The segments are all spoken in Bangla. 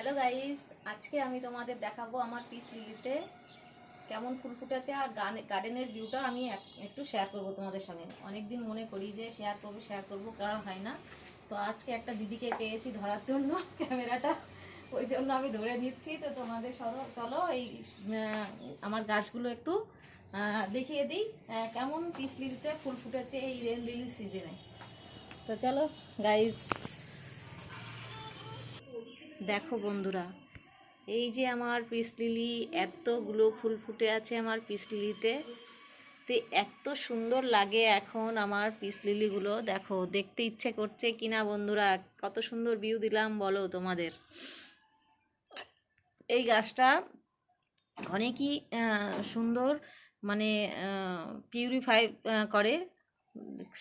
হ্যালো গাইস, আজকে আমি তোমাদের দেখাবো আমার পিস লিলিতে কেমন ফুল ফুটেছে আর গার্ডেনের ভিউটা আমি একটু শেয়ার করব তোমাদের সঙ্গে। অনেকদিন মনে করি যে শেয়ার করব করা হয় না। তো আজকে একটা দিদিকে পেয়েছি ধরার জন্য ক্যামেরাটা, ওই জন্য আমি ধরে নিচ্ছি। তো তোমাদের চলো এই আমার গাছগুলো একটু দেখিয়ে দিই কেমন পিস লিলিতে ফুল ফুটেছে এই রেল লিলি সিজনে। তো চলো গাইস, দেখো বন্ধুরা, এই যে আমার পিস লিলি, এতগুলো ফুল ফুটে আছে আমার পিস লিলিতে। তো এত সুন্দর লাগে এখন আমার পিস লিলিগুলো, দেখো দেখতে ইচ্ছে করছে কিনা বন্ধুরা। কত সুন্দর ভিউ দিলাম বলো তোমাদের। এই গাছটা অনেকই সুন্দর, মানে পিউরিফাই করে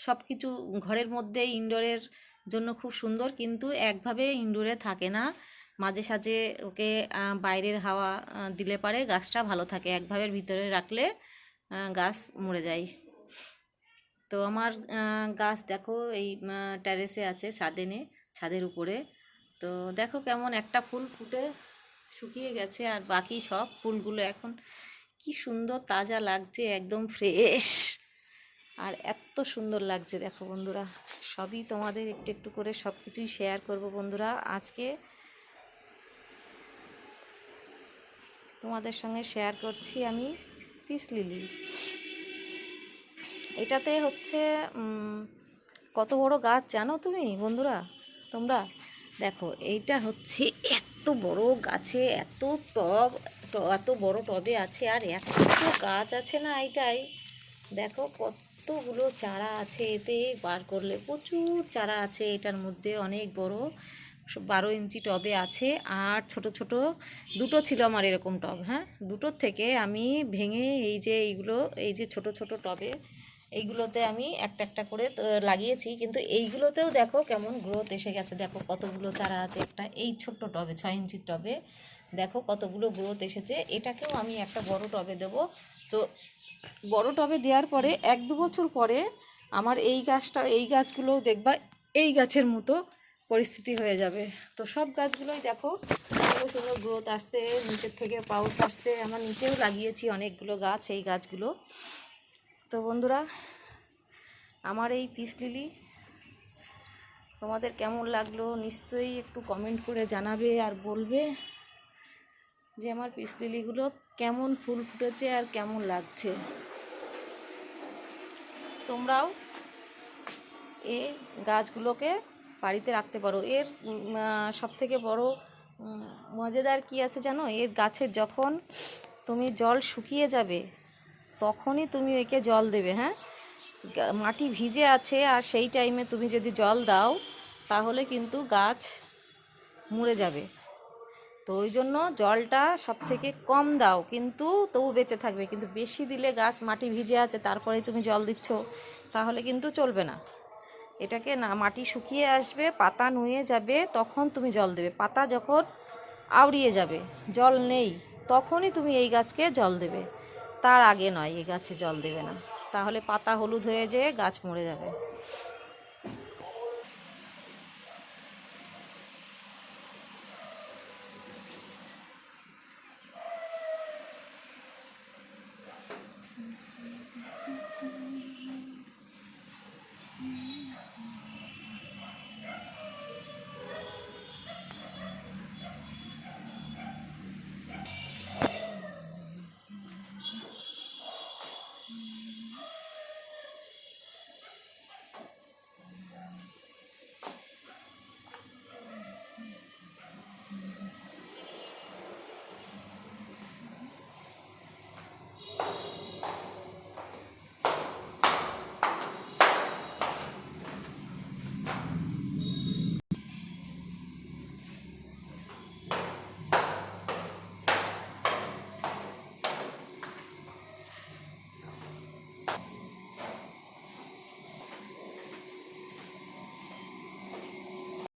সব কিছু। ঘরের মধ্যে ইনডোরের জন্য খুব সুন্দর, কিন্তু একভাবে ইনডোরে থাকে না। মাঝে সাঝে ওকে বাইরের হাওয়া দিলে পারে গাছটা ভালো থাকে, একভাবে ভিতরে রাখলে গাছ মরে যায়। তো আমার গাছ দেখো এই টেরেসে আছে, ছাদের উপরে। তো দেখো কেমন একটা ফুল ফুটে শুকিয়ে গেছে, আর বাকি সব ফুলগুলো এখন কি সুন্দর তাজা লাগছে, একদম ফ্রেশ। আর এত সুন্দর লাগছে দেখো বন্ধুরা। সবই তোমাদের একটু একটু করে সব কিছুই শেয়ার করব বন্ধুরা। আজকে তোমাদের সঙ্গে শেয়ার করছি আমি পিস লিলি। এটাতে হচ্ছে কত বড় গাছ জানো তুমি বন্ধুরা? তোমরা দেখো, এইটা হচ্ছে এত বড় গাছে, এত বড় টবে আছে, আর এত গাছ আছে না এইটাই। দেখো কতগুলো চারা আছে, এতে বার করলে প্রচুর চারা আছে এটার মধ্যে। অনেক বড় 12 ইঞ্চি টবে আছে, আর ছোট ছোট দুটো ছিল আমার এরকম টব। হ্যাঁ, দুটোর থেকে আমি ভেঙে এই যে ছোট ছোট টবে, এইগুলোতে আমি একটা একটা করে লাগিয়েছি। কিন্তু এইগুলোতেও দেখো কেমন গ্রোথ এসে গেছে। দেখো কতগুলো চারা আছে একটা এই ছোট্ট টবে, 6 ইঞ্চির টবে। দেখো কতগুলো গ্রোথ এসেছে। এটাকেও আমি একটা বড় টবে দেবো। তো বড় টবে দেওয়ার পরে 1-2 বছর পরে আমার এই গাছগুলোও দেখবা এই গাছের মতো পরিস্থিতি হয়ে যাবে। তো সব গাছগুলোই দেখো কত সুন্দর গ্রোথ আসছে, নিচের থেকে পাউচ আসছে। আমার নিচেও লাগিয়েছি অনেকগুলো গাছ, এই গাছগুলো। তো বন্ধুরা, আমার এই পিস লিলি তোমাদের কেমন লাগলো নিশ্চয়ই একটু কমেন্ট করে জানাবে, আর বলবে যে আমার পিস লিলিগুলো কেমন ফুল ফুটেছে আর কেমন লাগছে। তোমরাও এই গাছগুলোকে বাড়িতে রাখতে পারো। এর সবথেকে বড় মজাদার কি আছে জানো? এর গাছের যখন তুমি জল শুকিয়ে যাবে তখনই তুমি একে জল দেবে। হ্যাঁ, মাটি ভিজে আছে আর সেই টাইমে তুমি যদি জল দাও তাহলে কিন্তু গাছ মরে যাবে। তো ওই জন্য জলটা সব থেকে কম দাও, কিন্তু তবু বেঁচে থাকবে। কিন্তু বেশি দিলে গাছ মাটি ভিজে আছে তারপরে তুমি জল দিচ্ছ, তাহলে কিন্তু চলবে না। এটাকে না, মাটি শুকিয়ে আসবে, পাতা নুয়ে যাবে, তখন তুমি জল দেবে। পাতা যখন আউড়িয়ে যাবে, জল নেই, তখনই তুমি এই গাছকে জল দেবে। তার আগে নয়, এই গাছে জল দেবে না, তাহলে পাতা হলুদ হয়ে যেয়ে গাছ মরে যাবে।